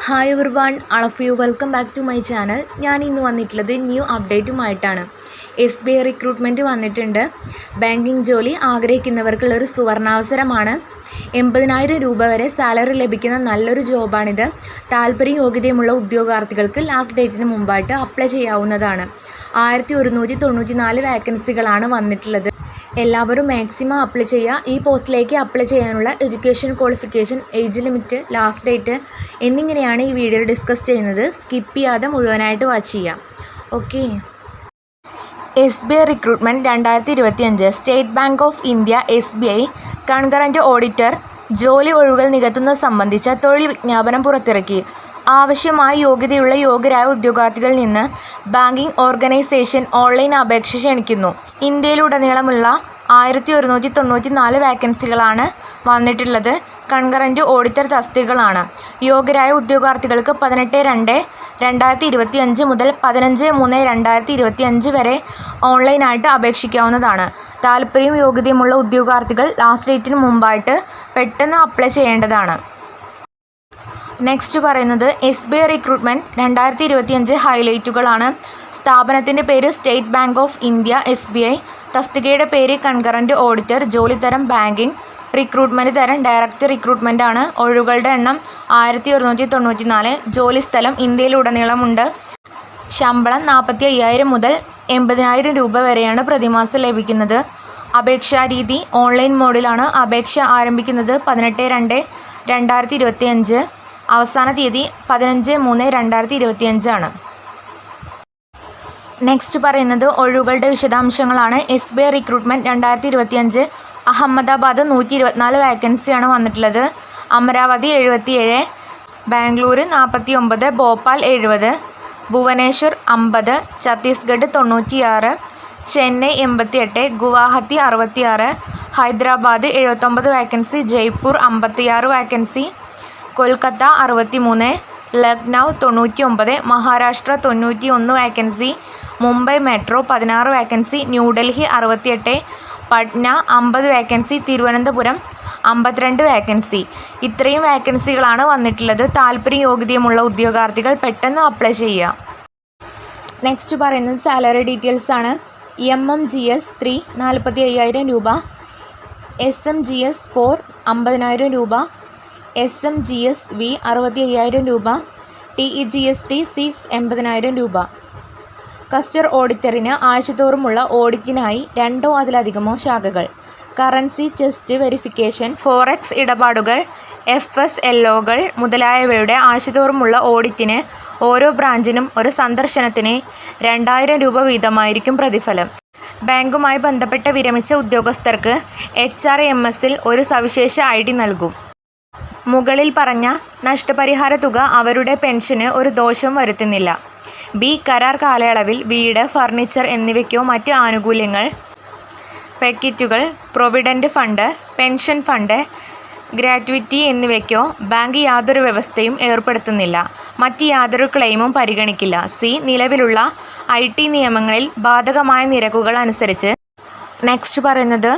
Hi everyone, all of you welcome back to my channel. ഞാൻ ഇന്ന് വന്നിട്ടുള്ളത് new അപ്ഡേറ്റുമായിട്ടാണ്. SBI റിക്രൂട്ട്മെൻറ്റ് വന്നിട്ടുണ്ട്. ബാങ്കിങ് ജോലി ആഗ്രഹിക്കുന്നവർക്കുള്ളൊരു സുവർണാവസരമാണ്. 80,000 രൂപ വരെ സാലറി ലഭിക്കുന്ന നല്ലൊരു ജോബാണിത്. താല്പര്യം യോഗ്യതയുമുള്ള ഉദ്യോഗാർത്ഥികൾക്ക് ലാസ്റ്റ് ഡേറ്റിന് മുമ്പായിട്ട് അപ്ലൈ ചെയ്യാവുന്നതാണ്. 1194 വാക്കൻസികളാണ് വന്നിട്ടുള്ളത്. എല്ലാവരും മാക്സിമം അപ്ലൈ ചെയ്യുക. ഈ പോസ്റ്റിലേക്ക് അപ്ലൈ ചെയ്യാനുള്ള education qualification, age limit, last date എന്നിങ്ങനെയാണ് ഈ വീഡിയോയിൽ ഡിസ്കസ് ചെയ്യുന്നത്. സ്കിപ്പ് ചെയ്യാതെ മുഴുവനായിട്ട് വാച്ച് ചെയ്യാം. Okay. SBI recruitment 2025 state bank of India SBI concurrent auditor ജോലി ഒഴിവുകൾ നികത്തുന്നത് സംബന്ധിച്ച തൊഴിൽ വിജ്ഞാപനം പുറത്തിറക്കി. ആവശ്യമായ യോഗ്യരായ ഉദ്യോഗാർത്ഥികളിൽ നിന്ന് ബാങ്കിങ് ഓർഗനൈസേഷൻ ഓൺലൈൻ അപേക്ഷ ക്ഷണിക്കുന്നു. ഇന്ത്യയിലുടനീളമുള്ള 1194 വാക്കൻസികളാണ് വന്നിട്ടുള്ളത്. കൺകറൻറ്റ് ഓഡിറ്റർ തസ്തികകളാണ്. യോഗ്യരായ ഉദ്യോഗാർത്ഥികൾക്ക് 18/2/2025 മുതൽ 15/3/2025 വരെ ഓൺലൈനായിട്ട് അപേക്ഷിക്കാവുന്നതാണ്. താല്പര്യവും യോഗ്യതയുമുള്ള ഉദ്യോഗാർത്ഥികൾ ലാസ്റ്റ് ഡേറ്റിന് മുമ്പായിട്ട് പെട്ടെന്ന് അപ്ലൈ ചെയ്യേണ്ടതാണ്. നെക്സ്റ്റ് പറയുന്നത് SBI റിക്രൂട്ട്മെൻറ്റ് 2025 ഹൈലൈറ്റുകളാണ്. സ്ഥാപനത്തിൻ്റെ പേര് state bank of India SBI. തസ്തികയുടെ പേര് കൺകറൻറ്റ് ഓഡിറ്റർ. ജോലിത്തരം ബാങ്കിങ്. റിക്രൂട്ട്മെൻറ്റ് തരം ഡയറക്റ്റ് റിക്രൂട്ട്മെൻ്റ് ആണ്. ഒഴിവുകളുടെ എണ്ണം 1194. ജോലിസ്ഥലം ഇന്ത്യയിലുടനീളമുണ്ട്. ശമ്പളം 45,000 മുതൽ 80,000 രൂപ വരെയാണ് പ്രതിമാസം ലഭിക്കുന്നത്. അപേക്ഷാരീതി ഓൺലൈൻ മോഡിലാണ്. അപേക്ഷ ആരംഭിക്കുന്നത് 18/2/2025. അവസാന തീയതി 15/3/2025 ആണ്. നെക്സ്റ്റ് പറയുന്നത് ഒഴിവുകളുടെ വിശദാംശങ്ങളാണ്. SBI റിക്രൂട്ട്മെൻറ്റ് 2025 അഹമ്മദാബാദ് 124 വാക്കൻസിയാണ് വന്നിട്ടുള്ളത്. Amaravati 77, Bangalore 49, Bhopal 70, Bhubaneswar 50, Chhattisgarh 96, Chennai 88, Guwahati 66, Hyderabad 79 vacancy, Jaipur 56 vacancy, Kolkata 63, Lucknow 99, Maharashtra 91 vacancy, Mumbai metro 16 vacancy, New Delhi 68, Patna 50 vacancy, Thiruvananthapuram 52 vacancy. ഇത്രയും വാക്കൻസികളാണ് വന്നിട്ടുള്ളത്. താല്പര്യം യോഗ്യതയുമുള്ള ഉദ്യോഗാർത്ഥികൾ പെട്ടെന്ന് അപ്ലൈ ചെയ്യുക. നെക്സ്റ്റ് പറയുന്നത് സാലറി ഡീറ്റെയിൽസ് ആണ്. MMGS 3 45,000 രൂപ, SMGS 4 50,000 രൂപ, SMGS-V 65,000 രൂപ, TEGST 6 80,000 രൂപ. കസ്റ്റർ ഓഡിറ്ററിന് ആഴ്ചതോറുമുള്ള ഓഡിറ്റിനായി 2 അതിലധികമോ ശാഖകൾ, കറൻസി ചെസ്റ്റ് വെരിഫിക്കേഷൻ, ഫോറക്സ് ഇടപാടുകൾ, FSLOകൾ മുതലായവയുടെ ആഴ്ചതോറുമുള്ള ഓഡിറ്റിന് ഓരോ ബ്രാഞ്ചിനും ഒരു സന്ദർശനത്തിന് 2,000 രൂപ വീതമായിരിക്കും പ്രതിഫലം. ബാങ്കുമായി ബന്ധപ്പെട്ട വിരമിച്ച ഉദ്യോഗസ്ഥർക്ക് HRMSൽ ഒരു സവിശേഷ ID നൽകും. മുകളിൽ പറഞ്ഞ നഷ്ടപരിഹാര തുക അവരുടെ പെൻഷന് ഒരു ദോഷവും വരുത്തുന്നില്ല. കരാർ കാലയളവിൽ വീട്, ഫർണിച്ചർ എന്നിവയ്ക്കോ മറ്റ് ആനുകൂല്യങ്ങൾ, പെക്കിറ്റുകൾ, provident fund, pension fund, gratuity എന്നിവയ്ക്കോ ബാങ്ക് യാതൊരു വ്യവസ്ഥയും ഏർപ്പെടുത്തുന്നില്ല. മറ്റ് യാതൊരു ക്ലെയിമും പരിഗണിക്കില്ല. നിലവിലുള്ള IT നിയമങ്ങളിൽ ബാധകമായ നിരക്കുകൾ അനുസരിച്ച്. നെക്സ്റ്റ് പറയുന്നത്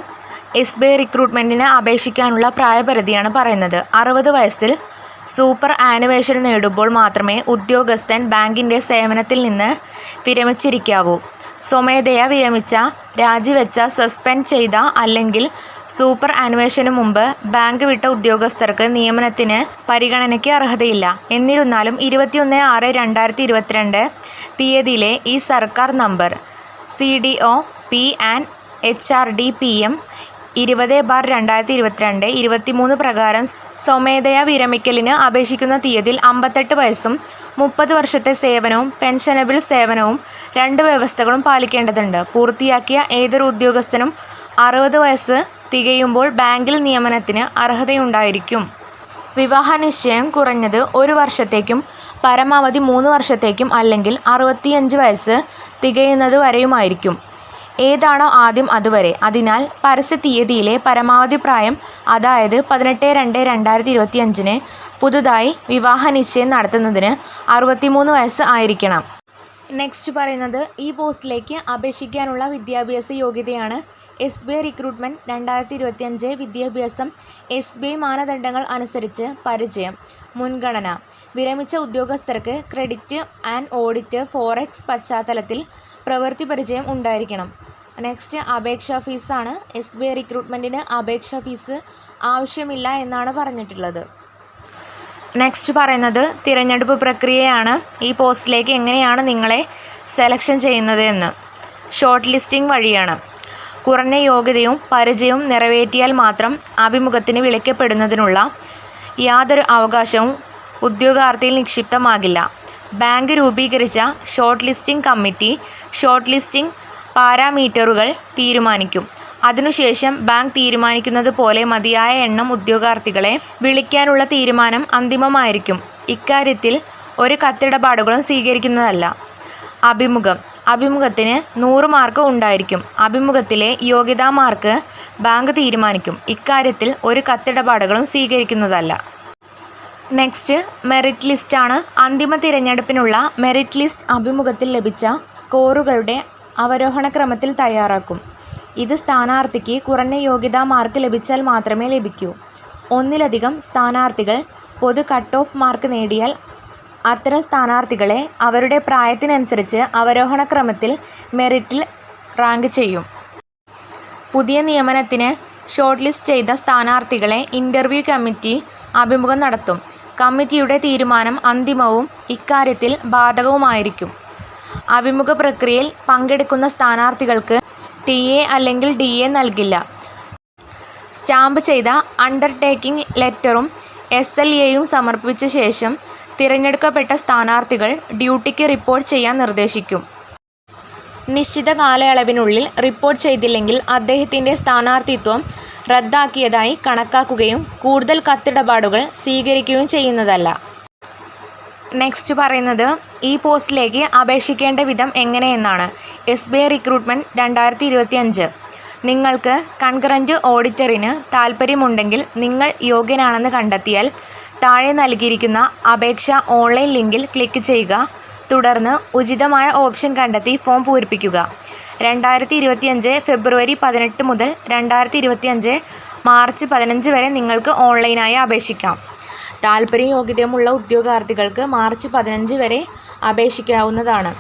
SBI റിക്രൂട്ട്മെൻറ്റിന് അപേക്ഷിക്കാനുള്ള പ്രായപരിധിയാണ് പറയുന്നത്. 60 വയസ്സിൽ സൂപ്പർ ആനുവേഷൻ നേടുമ്പോൾ മാത്രമേ ഉദ്യോഗസ്ഥൻ ബാങ്കിൻ്റെ സേവനത്തിൽ നിന്ന് വിരമിച്ചിരിക്കാവൂ. സ്വമേധയാ വിരമിച്ച, രാജിവെച്ച, സസ്പെൻഡ് ചെയ്ത അല്ലെങ്കിൽ സൂപ്പർ ആനുവേഷന് മുമ്പ് ബാങ്ക് വിട്ട ഉദ്യോഗസ്ഥർക്ക് നിയമനത്തിന് പരിഗണനയ്ക്ക് അർഹതയില്ല. എന്നിരുന്നാലും 21/6/2022 തീയതിയിലെ ഈ സർക്കാർ നമ്പർ CDO P&HRD PM 20/2022 23 പ്രകാരം സ്വമേധയാ വിരമിക്കലിന് അപേക്ഷിക്കുന്ന തീയതിയിൽ 58 വയസ്സും 30 വർഷത്തെ സേവനവും പെൻഷനബിൾ സേവനവും 2 വ്യവസ്ഥകളും പാലിക്കേണ്ടതുണ്ട്. പൂർത്തിയാക്കിയ ഏതൊരു ഉദ്യോഗസ്ഥനും 60 വയസ്സ് തികയുമ്പോൾ ബാങ്കിൽ നിയമനത്തിന് അർഹതയുണ്ടായിരിക്കും. വിവാഹ നിശ്ചയം കുറഞ്ഞത് 1 വർഷത്തേക്കും പരമാവധി 3 വർഷത്തേക്കും അല്ലെങ്കിൽ 65 വയസ്സ് തികയുന്നത് വരെയുമായിരിക്കും. ഏതാണോ ആദ്യം അതുവരെ. അതിനാൽ പരസ്യ തീയതിയിലെ പരമാവധി പ്രായം, അതായത് 18/2/2025 പുതുതായി വിവാഹ നിശ്ചയം നടത്തുന്നതിന് 63 വയസ്സ് ആയിരിക്കണം. നെക്സ്റ്റ് പറയുന്നത് ഈ പോസ്റ്റിലേക്ക് അപേക്ഷിക്കാനുള്ള വിദ്യാഭ്യാസ യോഗ്യതയാണ്. SBI റിക്രൂട്ട്മെൻറ്റ് 2025 വിദ്യാഭ്യാസം SBI മാനദണ്ഡങ്ങൾ അനുസരിച്ച് പരിചയം മുൻഗണന വിരമിച്ച ഉദ്യോഗസ്ഥർക്ക് ക്രെഡിറ്റ് ആൻഡ് ഓഡിറ്റ് ഫോറക്സ് പശ്ചാത്തലത്തിൽ പ്രവൃത്തി പരിചയം ഉണ്ടായിരിക്കണം. നെക്സ്റ്റ് അപേക്ഷാ ഫീസാണ്. SBI റിക്രൂട്ട്മെൻറ്റിന് അപേക്ഷാ ഫീസ് ആവശ്യമില്ല എന്നാണ് പറഞ്ഞിട്ടുള്ളത്. നെക്സ്റ്റ് പറയുന്നത് തിരഞ്ഞെടുപ്പ് പ്രക്രിയയാണ്. ഈ പോസ്റ്റിലേക്ക് എങ്ങനെയാണ് നിങ്ങളെ സെലക്ഷൻ ചെയ്യുന്നത് എന്ന്. ഷോർട്ട് ലിസ്റ്റിംഗ് വഴിയാണ്. കുറഞ്ഞ യോഗ്യതയും പരിചയവും നിറവേറ്റിയാൽ മാത്രം അഭിമുഖത്തിന് വിളിക്കപ്പെടുന്നതിനുള്ള യാതൊരു അവകാശവും ഉദ്യോഗാർത്ഥിയിൽ നിക്ഷിപ്തമാകില്ല. ബാങ്ക് രൂപീകരിച്ച short listing committee short listing പാരാമീറ്ററുകൾ തീരുമാനിക്കും. അതിനുശേഷം ബാങ്ക് തീരുമാനിക്കുന്നത് പോലെ മതിയായ എണ്ണം ഉദ്യോഗാർത്ഥികളെ വിളിക്കാനുള്ള തീരുമാനം അന്തിമമായിരിക്കും. ഇക്കാര്യത്തിൽ ഒരു കത്തിടപാടുകളും സ്വീകരിക്കുന്നതല്ല. അഭിമുഖത്തിന് 100 മാർക്ക് ഉണ്ടായിരിക്കും. അഭിമുഖത്തിലെ യോഗ്യതാ മാർക്ക് ബാങ്ക് തീരുമാനിക്കും. ഇക്കാര്യത്തിൽ ഒരു കത്തിടപാടുകളും സ്വീകരിക്കുന്നതല്ല. നെക്സ്റ്റ് മെറിറ്റ് ലിസ്റ്റാണ്. അന്തിമ തിരഞ്ഞെടുപ്പിനുള്ള മെറിറ്റ് ലിസ്റ്റ് അഭിമുഖത്തിൽ ലഭിച്ച സ്കോറുകളുടെ അവരോഹണ ക്രമത്തിൽ തയ്യാറാക്കും. ഇത് സ്ഥാനാർത്ഥിക്ക് കുറഞ്ഞ യോഗ്യതാ മാർക്ക് ലഭിച്ചാൽ മാത്രമേ ലഭിക്കൂ. ഒന്നിലധികം സ്ഥാനാർത്ഥികൾ പൊതു കട്ട് ഓഫ് മാർക്ക് നേടിയാൽ അത്തരം സ്ഥാനാർത്ഥികളെ അവരുടെ പ്രായത്തിനനുസരിച്ച് അവരോഹണ ക്രമത്തിൽ മെറിറ്റിൽ റാങ്ക് ചെയ്യും. പുതിയ നിയമനത്തിന് ഷോർട്ട് ലിസ്റ്റ് ചെയ്ത സ്ഥാനാർത്ഥികളെ ഇൻ്റർവ്യൂ കമ്മിറ്റി അഭിമുഖം നടത്തും. കമ്മിറ്റിയുടെ തീരുമാനം അന്തിമവും ഇക്കാര്യത്തിൽ ബാധകവുമായിരിക്കും. അഭിമുഖ പ്രക്രിയയിൽ പങ്കെടുക്കുന്ന സ്ഥാനാർത്ഥികൾക്ക് TA അല്ലെങ്കിൽ DA നൽകില്ല. സ്റ്റാമ്പ് ചെയ്ത അണ്ടർടേക്കിംഗ് ലെറ്ററും SLAയും സമർപ്പിച്ച ശേഷം തിരഞ്ഞെടുക്കപ്പെട്ട സ്ഥാനാർത്ഥികൾ ഡ്യൂട്ടിക്ക് റിപ്പോർട്ട് ചെയ്യാൻ നിർദ്ദേശിക്കും. നിശ്ചിത കാലയളവിനുള്ളിൽ റിപ്പോർട്ട് ചെയ്തില്ലെങ്കിൽ അദ്ദേഹത്തിൻ്റെ സ്ഥാനാർത്ഥിത്വം റദ്ദാക്കിയതായി കണക്കാക്കുകയും കൂടുതൽ കത്തിടപാടുകൾ സ്വീകരിക്കുകയും ചെയ്യുന്നതല്ല. നെക്സ്റ്റ് പറയുന്നത് ഈ പോസ്റ്റിലേക്ക് അപേക്ഷിക്കേണ്ട വിധം എങ്ങനെയെന്നാണ്. SBI റിക്രൂട്ട്മെൻറ്റ് 2025 നിങ്ങൾക്ക് കൺകറൻറ്റ് ഓഡിറ്ററിന് താൽപ്പര്യമുണ്ടെങ്കിൽ നിങ്ങൾ യോഗ്യനാണെന്ന് കണ്ടെത്തിയാൽ താഴെ നൽകിയിരിക്കുന്ന അപേക്ഷ ഓൺലൈൻ ലിങ്കിൽ ക്ലിക്ക് ചെയ്യുക. തുടർന്ന് ഉചിതമായ ഓപ്ഷൻ കണ്ടെത്തി ഫോം പൂരിപ്പിക്കുക. 2025 ഫെബ്രുവരി 18 മുതൽ 2025 മാർച്ച് 15 വരെ നിങ്ങൾക്ക് ഓൺലൈനായി അപേക്ഷിക്കാം. താൽപ്പര്യവും യോഗ്യതയുമുള്ള ഉദ്യോഗാർത്ഥികൾക്ക് മാർച്ച് 15 വരെ അപേക്ഷിക്കാവുന്നതാണ്.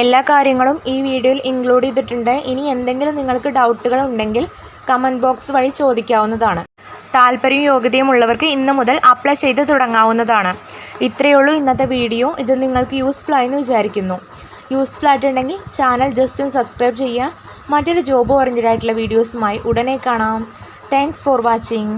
എല്ലാ കാര്യങ്ങളും ഈ വീഡിയോയിൽ ഇൻക്ലൂഡ് ചെയ്തിട്ടുണ്ട്. ഇനി എന്തെങ്കിലും നിങ്ങൾക്ക് ഡൗട്ടുകൾ ഉണ്ടെങ്കിൽ കമൻറ്റ് ബോക്സ് വഴി ചോദിക്കാവുന്നതാണ്. താൽപ്പര്യവും യോഗ്യതയും ഉള്ളവർക്ക് ഇന്ന് മുതൽ അപ്ലൈ ചെയ്ത് തുടങ്ങാവുന്നതാണ്. ഇത്രയേ ഉള്ളൂ ഇന്നത്തെ വീഡിയോ. ഇത് നിങ്ങൾക്ക് യൂസ്ഫുൾ ആയെന്ന് വിചാരിക്കുന്നു. യൂസ്ഫുൾ ആയിട്ടുണ്ടെങ്കിൽ ചാനൽ ജസ്റ്റ് ഒന്ന് സബ്സ്ക്രൈബ് ചെയ്യുക. മറ്റൊരു ജോബ് ഓറിയൻറ്റഡ് ആയിട്ടുള്ള വീഡിയോസുമായി ഉടനെ കാണാം. Thanks for watching.